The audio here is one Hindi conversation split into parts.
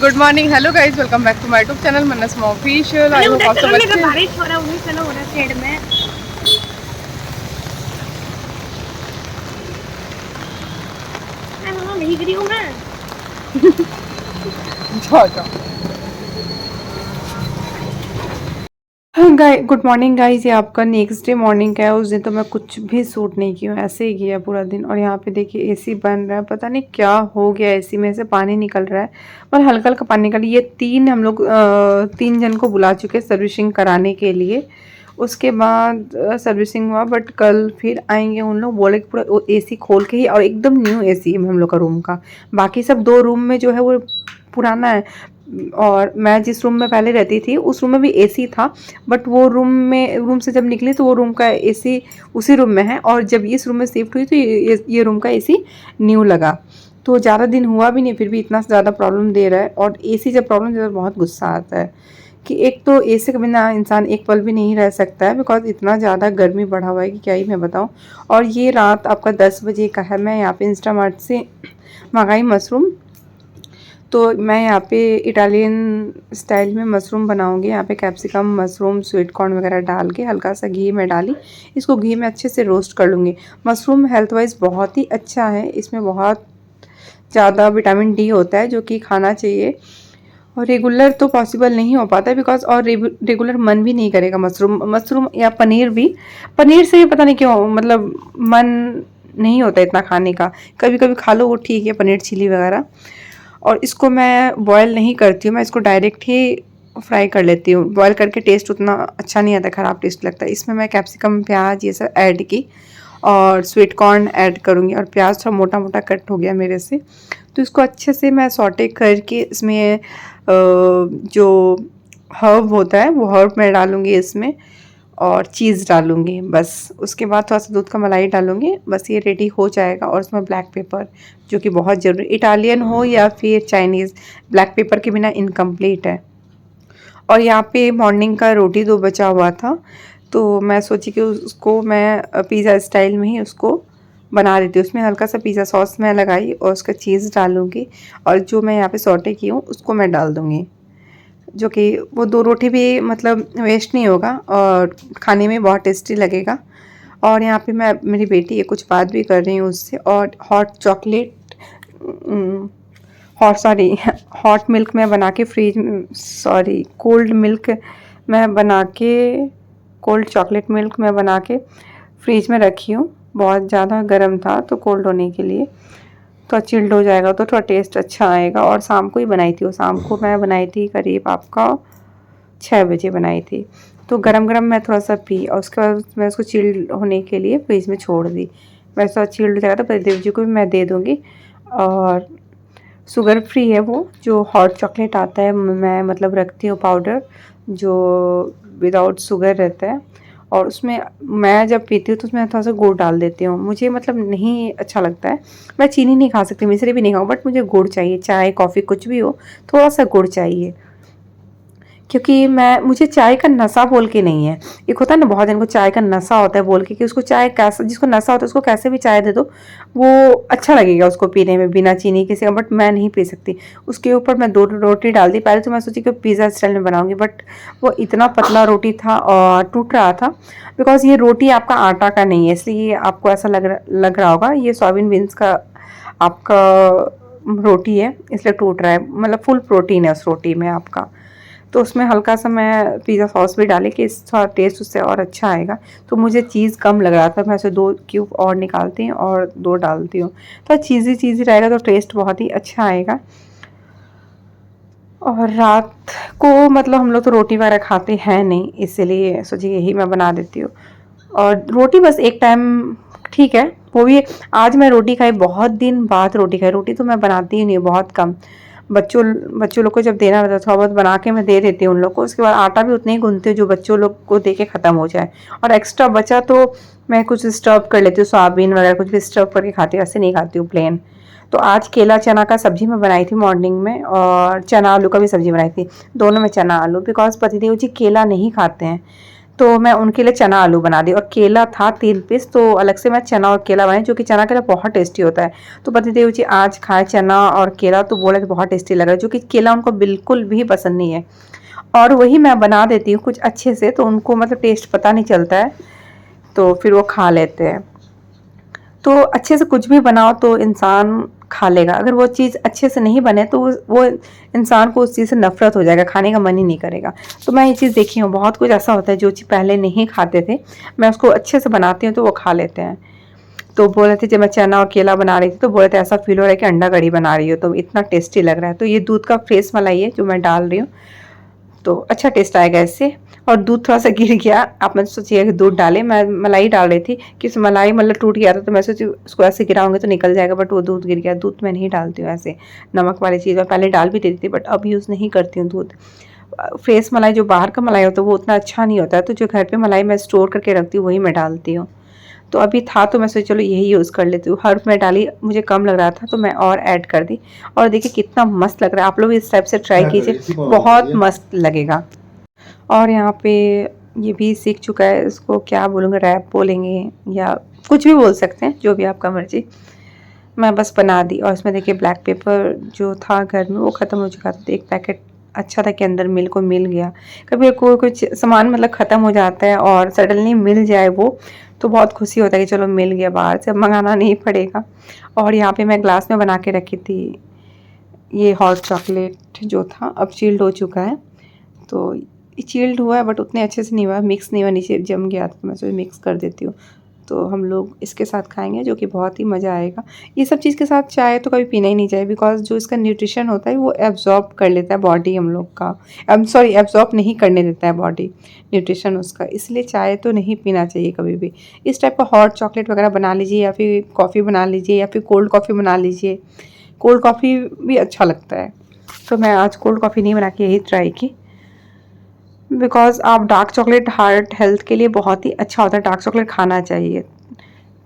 Good morning, hello guys, welcome back to my YouTube channel Mannas official. I hope आप सब अच्छे हैं। बारिश हो रहा है, चलो हो रहा साइड में। मैं भीग रही हूँ मैं। जाओ जाओ। गाय गुड मॉर्निंग गाइस, ये आपका नेक्स्ट डे मॉर्निंग का है। उस दिन तो मैं कुछ भी सूट नहीं की हूँ, ऐसे ही किया पूरा दिन। और यहाँ पे देखिए एसी बन रहा है, पता नहीं क्या हो गया, एसी में से पानी निकल रहा है पर हल्का हल्का पानी निकल। ये हम लोग 3 जन को बुला चुके हैं सर्विसिंग कराने के लिए। उसके बाद सर्विसिंग हुआ, बट कल फिर आएंगे उन लोग। बोले कि पूरा एसी खोल के ही, और एकदम न्यू एसी है हम लोग का रूम का। बाकी सब 2 रूम में जो है वो पुराना है। और मैं जिस रूम में पहले रहती थी उस रूम में भी एसी था, बट वो रूम से जब निकली तो वो रूम का एसी उसी रूम में है। और जब इस रूम में शिफ्ट हुई तो ये रूम का एसी न्यू लगा। तो ज़्यादा दिन हुआ भी नहीं, फिर भी इतना ज़्यादा प्रॉब्लम दे रहा है। और एसी जब प्रॉब्लम देता है बहुत गुस्सा आता है कि एक तो एसी के बिना इंसान एक पल भी नहीं रह सकता है, बिकॉज इतना ज़्यादा गर्मी बढ़ा हुआ है कि क्या ही मैं बताऊँ। और ये रात आपका 10 बजे का है। मैं यहाँ पे इंस्टामार्ट से मंगाई मशरूम। तो मैं यहाँ पे इटालियन स्टाइल में मशरूम बनाऊंगी। यहाँ पे कैप्सिकम, मशरूम, स्वीट कॉर्न वगैरह डाल के हल्का सा घी में डाली, इसको घी में अच्छे से रोस्ट कर लूँगी। मशरूम हेल्थ वाइज बहुत ही अच्छा है, इसमें बहुत ज़्यादा विटामिन डी होता है जो कि खाना चाहिए। और रेगुलर तो पॉसिबल नहीं हो पाता है, बिकॉज और रेगुलर मन भी नहीं करेगा। मशरूम या पनीर भी, पनीर से पता नहीं क्यों मतलब मन नहीं होता इतना खाने का। कभी कभी खा लो वो ठीक है, पनीर चिली वगैरह। और इसको मैं बॉयल नहीं करती हूँ, मैं इसको डायरेक्ट ही फ्राई कर लेती हूँ। बॉयल करके टेस्ट उतना अच्छा नहीं आता, ख़राब टेस्ट लगता है। इसमें मैं कैप्सिकम, प्याज ये सब ऐड की और स्वीट कॉर्न ऐड करूँगी। और प्याज थोड़ा मोटा मोटा कट हो गया मेरे से, तो इसको अच्छे से मैं सॉटे करके इसमें जो हर्ब होता है वो हर्ब मैं डालूँगी इसमें, और चीज़ डालूँगी बस। उसके बाद थोड़ा सा दूध का मलाई डालूँगी, बस ये रेडी हो जाएगा। और उसमें ब्लैक पेपर जो कि बहुत ज़रूरी, इटालियन हो या फिर चाइनीज़, ब्लैक पेपर के बिना इनकम्प्लीट है। और यहाँ पे मॉर्निंग का रोटी 2 बचा हुआ था, तो मैं सोची कि उसको मैं पिज़्ज़ा स्टाइल में ही उसको बना देती हूँ। उसमें हल्का सा पिज़्ज़ा सॉस मैं लगाई और उसका चीज़ डालूँगी। और जो मैं यहाँ पे सॉटे की हूँ उसको मैं डाल दूँगी, जो कि वो 2 रोटी भी मतलब वेस्ट नहीं होगा और खाने में बहुत टेस्टी लगेगा। और यहाँ पे मैं, मेरी बेटी है, कुछ बात भी कर रही हूँ उससे। और हॉट चॉकलेट, हॉट मिल्क मैं बना के कोल्ड मिल्क मैं बना के, कोल्ड चॉकलेट मिल्क मैं बना के फ्रीज में रखी हूँ। बहुत ज़्यादा गर्म था तो कोल्ड होने के लिए, तो चिल्ड हो जाएगा तो थोड़ा टेस्ट अच्छा आएगा। और शाम को ही बनाई थी वो, शाम को मैं बनाई थी करीब आपका 6 बजे बनाई थी। तो गरम गरम मैं थोड़ा सा पी, और उसके बाद मैं उसको चिल्ड होने के लिए फ्रिज में छोड़ दी। वैसा चिल्ड हो जाएगा तो प्रदीप जी को भी मैं दे दूँगी। और शुगर फ्री है वो, जो हॉट चॉकलेट आता है मैं मतलब रखती हूँ पाउडर, जो विदाउट शुगर रहता है। और उसमें मैं जब पीती हूँ तो उसमें थोड़ा सा गुड़ डाल देती हूँ। मुझे मतलब नहीं अच्छा लगता है, मैं चीनी नहीं खा सकती, मिश्री भी नहीं खाऊँ, बट मुझे गुड़ चाहिए। चाय कॉफ़ी कुछ भी हो, थोड़ा सा गुड़ चाहिए। क्योंकि मुझे चाय का नशा बोल के नहीं है। एक होता है ना, बहुत जन को चाय का नशा होता है बोल के, कि उसको चाय कैसा, जिसको नशा होता है उसको कैसे भी चाय दे दो वो अच्छा लगेगा उसको पीने में बिना चीनी के से। बट मैं नहीं पी सकती। उसके ऊपर मैं 2 रोटी डाल दी। पहले तो मैं सोची कि पिज़्ज़ा स्टाइल में बनाऊंगी, बट वो इतना पतला रोटी था और टूट रहा था। बिकॉज ये रोटी आपका आटा का नहीं है, इसलिए आपको ऐसा लग रहा होगा। ये सोयाबीन बीन्स का आपका रोटी है, इसलिए टूट रहा है। मतलब फुल प्रोटीन है उस रोटी में आपका। तो उसमें हल्का सा मैं पिज़्ज़ा सॉस भी डाली कि थोड़ा टेस्ट उससे और अच्छा आएगा। तो मुझे चीज़ कम लग रहा था, मैं उसे 2 क्यूब और निकालती हूँ और 2 डालती हूँ। तो चीज़ी रहेगा तो टेस्ट बहुत ही अच्छा आएगा। और रात को मतलब हम लोग तो रोटी वगैरह खाते हैं नहीं, इसलिए सोची यही मैं बना देती हूँ। और रोटी बस एक टाइम ठीक है, वो भी। आज मैं रोटी खाई, बहुत दिन बाद रोटी खाई। रोटी तो मैं बनाती ही नहीं, बहुत कम। बच्चों लोग को जब देना रहता है थोड़ा बहुत बना के मैं दे देती हूँ उन लोग को। उसके बाद आटा भी उतने ही गूंथती हूँ जो बच्चों लोग को दे के ख़त्म हो जाए। और एक्स्ट्रा बचा तो मैं कुछ स्टफ कर लेती हूँ, सोयाबीन वगैरह कुछ भी स्टफ करके खाती हूँ, ऐसे नहीं खाती हूँ प्लेन। तो आज केला चना का सब्जी मैं बनाई थी मॉर्निंग में, और चना आलू का भी सब्जी बनाई थी। दोनों में चना आलू, बिकॉज पतिदेव जी केला नहीं खाते हैं। तो मैं उनके लिए चना आलू बना दी और केला था 3 पीस, तो अलग से मैं चना और केला बनाई, जो कि चना केला बहुत टेस्टी होता है। तो पतिदेव जी आज खाए चना और केला, तो बोले कि बहुत टेस्टी लग रहा है, जो कि केला उनको बिल्कुल भी पसंद नहीं है। और वही मैं बना देती हूँ कुछ अच्छे से, तो उनको मतलब टेस्ट पता नहीं चलता है, तो फिर वो खा लेते हैं। तो अच्छे से कुछ भी बनाओ तो इंसान खा लेगा, अगर वो चीज़ अच्छे से नहीं बने तो वो इंसान को उस चीज़ से नफरत हो जाएगा, खाने का मन ही नहीं करेगा। तो मैं ये चीज़ देखी हूँ, बहुत कुछ ऐसा होता है जो चीज़ पहले नहीं खाते थे, मैं उसको अच्छे से बनाती हूँ तो वो खा लेते हैं। तो बोल रहे थे जब मैं चना और केला बना रही थी, तो बोल रहे थे ऐसा फील हो रहा है कि अंडा कढ़ी बना रही हो, तो इतना टेस्टी लग रहा है। तो ये दूध का फ्रेश मलाई है जो मैं डाल रही हूँ, तो अच्छा टेस्ट आएगा इससे। और दूध थोड़ा सा गिर गया, आप मत सोचिए कि दूध डाले, मैं मलाई डाल रही थी कि उस मलाई मतलब टूट गया था, तो मैं सोची उसको ऐसे गिराऊंगी तो निकल जाएगा, बट वो दूध गिर गया। दूध मैं नहीं डालती हूँ ऐसे, नमक वाली चीज़ मैं पहले डाल भी देती थी, बट अब यूज़ नहीं करती हूँ दूध। फ्रेश मलाई जो बाहर का मलाई होता है वो उतना अच्छा नहीं होता है, तो जो घर पे मलाई मैं स्टोर करके रखती हूँ वही मैं डालती हूँ। तो अभी था तो मैं सोची चलो यही यूज़ कर लेती हूँ। हर्फ मैं डाली, मुझे कम लग रहा था तो मैं और ऐड कर दी, और देखिए कितना मस्त लग रहा है। आप लोग इस टाइप से ट्राई कीजिए, बहुत मस्त लगेगा। और यहाँ पे ये भी सीख चुका है, इसको क्या बोलूँगा, रैप बोलेंगे या कुछ भी बोल सकते हैं, जो भी आपका मर्जी। मैं बस बना दी, और इसमें देखिए ब्लैक पेपर जो था घर में वो ख़त्म हो चुका था, तो एक पैकेट अच्छा था कि अंदर को मिल गया। कभी कोई कुछ सामान मतलब ख़त्म हो जाता है और सडनली मिल जाए वो, तो बहुत खुशी होता है कि चलो मिल गया, बाहर से अब मंगाना नहीं पड़ेगा। और यहाँ पे मैं ग्लास में बना के रखी थी ये हॉट चॉकलेट जो था, अब चिल्ड हो चुका है। तो चिल्ड हुआ है बट उतने अच्छे से नहीं हुआ, मिक्स नहीं हुआ, नीचे जम गया था, तो मैं सोची मिक्स कर देती हूँ। तो हम लोग इसके साथ खाएंगे, जो कि बहुत ही मज़ा आएगा। ये सब चीज़ के साथ चाय तो कभी पीना ही नहीं चाहिए, बिकॉज जो इसका न्यूट्रिशन होता है वो एब्जॉर्ब कर लेता है बॉडी हम लोग का, एब्जॉर्ब नहीं करने देता है बॉडी न्यूट्रिशन उसका, इसलिए चाय तो नहीं पीना चाहिए कभी भी। इस टाइप का हॉट चॉकलेट वगैरह बना लीजिए, या फिर कॉफ़ी बना लीजिए, या फिर कोल्ड कॉफ़ी बना लीजिए। कोल्ड कॉफ़ी भी अच्छा लगता है, तो मैं आज कोल्ड कॉफ़ी नहीं बना के यही ट्राई की, बिकॉज आप डार्क चॉकलेट हार्ट हेल्थ के लिए बहुत ही अच्छा होता है, डार्क चॉकलेट खाना चाहिए।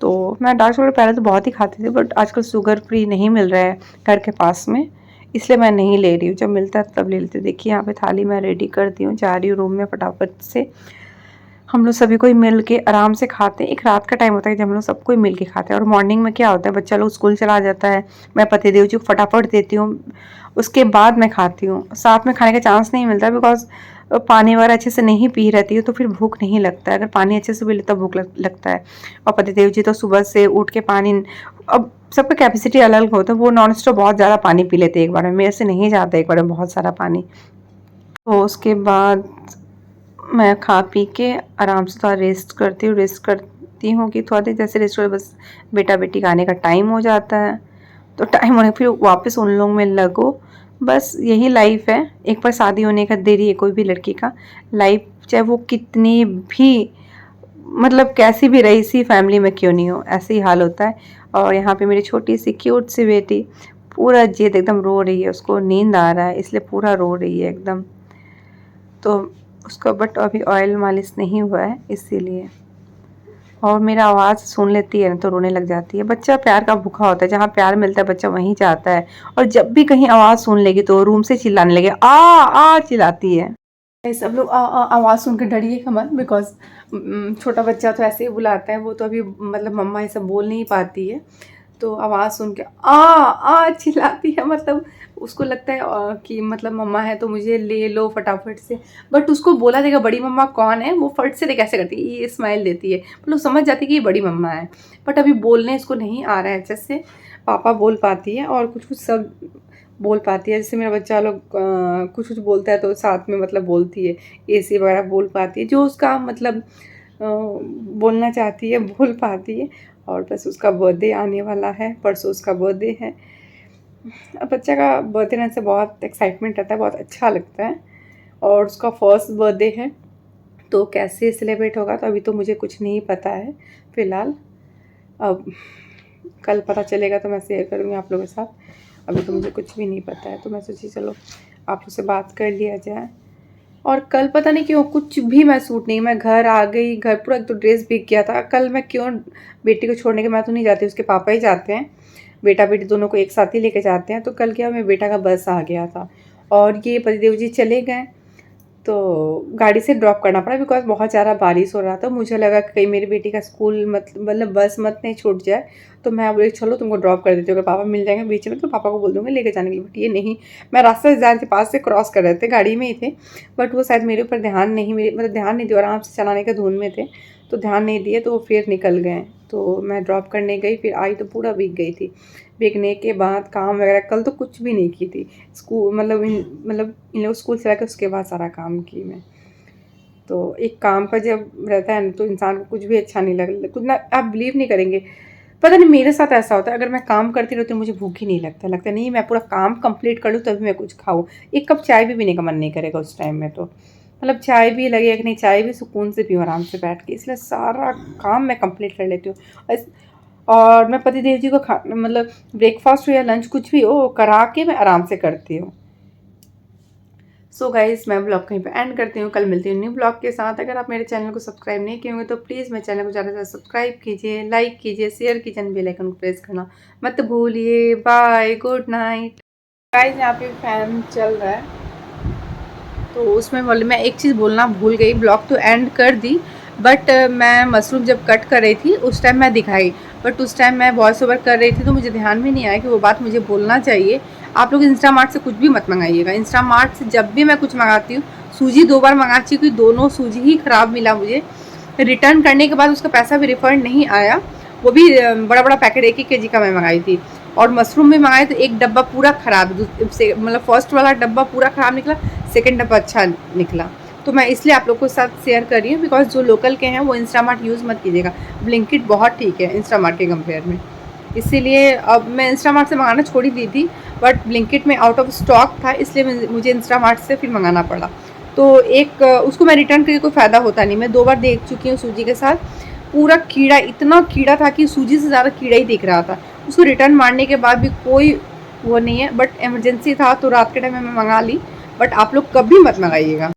तो मैं डार्क चॉकलेट पहले तो बहुत ही खाती थी, बट आजकल शुगर फ्री नहीं मिल रहा है घर के पास में, इसलिए मैं नहीं ले रही हूँ, जब मिलता है तब ले लेती हूँ। देखिए यहाँ पे थाली मैं रेडी कर दी हूँ, जा रही हूँ रूम में फटाफट से। हम लोग सभी कोई मिल के आराम से खाते हैं, एक रात का टाइम होता है जब हम लोग सब कोई मिल के खाते हैं, और मॉर्निंग में क्या होता है बच्चा लोग स्कूल चला जाता है, मैं पतिदेव जी को फटाफट देती हूँ, उसके बाद मैं खाती हूँ। साथ में खाने का चांस नहीं मिलता, बिकॉज पानी वगैरह अच्छे से नहीं पी रहती है, तो फिर भूख नहीं लगता है, अगर पानी अच्छे से पी लेता भूख लगता है। और पतिदेव जी तो सुबह से उठ के पानी, अब सबका कैपेसिटी अलग होता है, वो नॉन स्टॉप बहुत ज़्यादा पानी पी लेते हैं एक बार में, मेरे से नहीं जाता एक बार में बहुत सारा पानी। तो उसके बाद मैं खा पी के आराम से थोड़ा रेस्ट करती हूँ कि थोड़ा देर जैसे रेस्ट कर, बस बेटा बेटी का आने का टाइम हो जाता है, तो टाइम होने फिर वापस उन लोगों में लगो। बस यही लाइफ है, एक बार शादी होने का देरी है कोई भी लड़की का, लाइफ चाहे वो कितनी भी मतलब कैसी भी रही सी फैमिली में क्यों नहीं हो, ऐसे ही हाल होता है। और यहाँ पे मेरी छोटी सी क्यूट सी बेटी पूरा जिद एकदम रो रही है, उसको नींद आ रहा है इसलिए पूरा रो रही है एकदम, तो उसका बट अभी ऑयल मालिश नहीं हुआ है इसीलिए। और मेरा आवाज़ सुन लेती है ना तो रोने लग जाती है। बच्चा प्यार का भूखा होता है, जहाँ प्यार मिलता है बच्चा वहीं जाता है, और जब भी कहीं आवाज़ सुन लेगी तो रूम से चिल्लाने लगे, आ चिल्लाती है। सब लोग आवाज़ सुन के डरिए मत, बिकॉज छोटा बच्चा तो ऐसे ही बुलाता है, वो तो अभी मतलब मम्मा ये सब बोल नहीं पाती है, तो आवाज़ सुन के आ चिल्लाती है, मतलब उसको लगता है कि मतलब मम्मा है तो मुझे ले लो फटाफट से। बट उसको बोला देगा बड़ी मम्मा कौन है, वो फट से कैसे करती है, ये स्माइल देती है, मतलब समझ जाती है कि ये बड़ी मम्मा है। बट अभी बोलने इसको नहीं आ रहा है अच्छे से, पापा बोल पाती है और कुछ कुछ सब बोल पाती है, जैसे मेरा बच्चा लोग कुछ कुछ बोलता है तो साथ में मतलब बोलती है, एसी वगैरह बोल पाती है, जो उसका मतलब बोलना चाहती है बोल पाती है। और बस उसका बर्थडे आने वाला है, परसों उसका बर्थडे है। अब बच्चा का बर्थडे रहने से बहुत एक्साइटमेंट रहता है, बहुत अच्छा लगता है, और उसका फर्स्ट बर्थडे है, तो कैसे सेलिब्रेट होगा तो अभी तो मुझे कुछ नहीं पता है फ़िलहाल। अब कल पता चलेगा तो मैं शेयर करूँगी आप लोगों के साथ, अभी तो मुझे कुछ भी नहीं पता है, तो मैं सोची चलो आप लोग से बात कर लिया जाए। और कल पता नहीं क्यों कुछ भी मैं सूट नहीं, मैं घर आ गई, घर पूरा एक तो ड्रेस भीग गया था। कल मैं क्यों बेटी को छोड़ने के, मैं तो नहीं जाती, उसके पापा ही जाते हैं, बेटा बेटी दोनों को एक साथ ही लेके जाते हैं। तो कल क्या मेरे बेटा का बस आ गया था और ये पतिदेव जी चले गए, तो गाड़ी से ड्रॉप करना पड़ा बिकॉज बहुत ज़्यादा बारिश हो रहा था। मुझे लगा कि कहीं मेरी बेटी का स्कूल मतलब बस मत नहीं छूट जाए, तो मैं बोली चलो तुमको ड्रॉप कर देती हूँ, अगर पापा मिल जाएंगे बीच में तो पापा को बोल दूँगी लेके जाने के लिए। बट ये नहीं, मैं रास्ते से पास से क्रॉस कर रहे थे, गाड़ी में ही थे, बट वो शायद मेरे ऊपर ध्यान नहीं, मेरे मतलब ध्यान नहीं दिया, आराम से चलाने के धुन में थे तो ध्यान नहीं दिए, तो वो फिर निकल गए। तो मैं ड्रॉप करने गई, फिर आई तो पूरा भीग गई थी। भीगने के बाद काम वगैरह कल तो कुछ भी नहीं की थी, स्कूल मतलब इन लोग स्कूल से आकर उसके बाद सारा काम की मैं। तो एक काम का जब रहता है ना तो इंसान को कुछ भी अच्छा नहीं लगता, कुछ ना, आप बिलीव नहीं करेंगे, पता नहीं मेरे साथ ऐसा होता है, अगर मैं काम करती रहती हूँ मुझे भूख ही नहीं लगता नहीं मैं पूरा काम कंप्लीट कर लूँ तभी मैं कुछ खाऊँ। एक कप चाय भी पीने का मन नहीं करेगा उस टाइम में, तो मतलब चाय भी लगेगा कि नहीं, चाय भी सुकून से पीऊँ आराम से बैठ के, इसलिए सारा काम मैं कंप्लीट कर लेती हूँ। और मैं पतिदेव जी को मतलब ब्रेकफास्ट हो या लंच कुछ भी हो करा के मैं आराम से करती हूँ। सो गाइस मैं ब्लॉग कहीं पे एंड करती हूँ, कल मिलती हूँ न्यू ब्लॉग के साथ। अगर आप मेरे चैनल को सब्सक्राइब नहीं किए होंगे तो प्लीज़ मेरे चैनल को ज़्यादा से ज़्यादा सब्सक्राइब कीजिए, लाइक कीजिए, शेयर कीजिए, बेल आइकन को प्रेस करना मत भूलिए। Bye, good night. गाइस यहाँ पे फैन चल रहा है, तो उसमें बोले मैं एक चीज़ बोलना भूल गई, ब्लॉग तो एंड कर दी बट मैं मशरूम जब कट कर रही थी उस टाइम मैं दिखाई, बट उस टाइम मैं वॉइस ओवर कर रही थी तो मुझे ध्यान में नहीं आया कि वो बात मुझे बोलना चाहिए। आप लोग इंस्टामार्ट से कुछ भी मत मंगाइएगा। इंस्टामार्ट से जब भी मैं कुछ मंगाती हूँ, सूजी 2 बार मंगा चुकी, दोनों सूजी ही ख़राब मिला मुझे। रिटर्न करने के बाद उसका पैसा भी रिफ़ंड नहीं आया, वो भी बड़ा बड़ा पैकेट 1-1 केजी का मैं मंगाई थी। और मशरूम भी मंगाए तो एक डब्बा पूरा ख़राब, मतलब फर्स्ट वाला डब्बा पूरा ख़राब निकला, सेकेंड डब्बा अच्छा निकला। तो मैं इसलिए आप लोग के साथ शेयर कर रही हूँ बिकॉज जो लोकल के हैं वो इंस्टामार्ट यूज़ मत कीजिएगा। ब्लिंकिट बहुत ठीक है इंस्टामार्ट के कंपेयर में, इसीलिए अब मैं इंस्टामार्ट से मंगाना छोड़ ही दी थी, बट ब्लिंकिट में आउट ऑफ स्टॉक था इसलिए मुझे इंस्टामार्ट से फिर मंगाना पड़ा। तो एक उसको मैं रिटर्न करके कोई फ़ायदा होता नहीं, मैं 2 बार देख चुकी हूँ सूजी के साथ, पूरा कीड़ा, इतना कीड़ा था कि सूजी से ज़्यादा कीड़ा ही दिख रहा था। उसको रिटर्न मारने के बाद भी कोई वो नहीं है, बट इमरजेंसी था तो रात के टाइम में मैं मंगा ली। बट आप लोग कभी मत मंगाइएगा।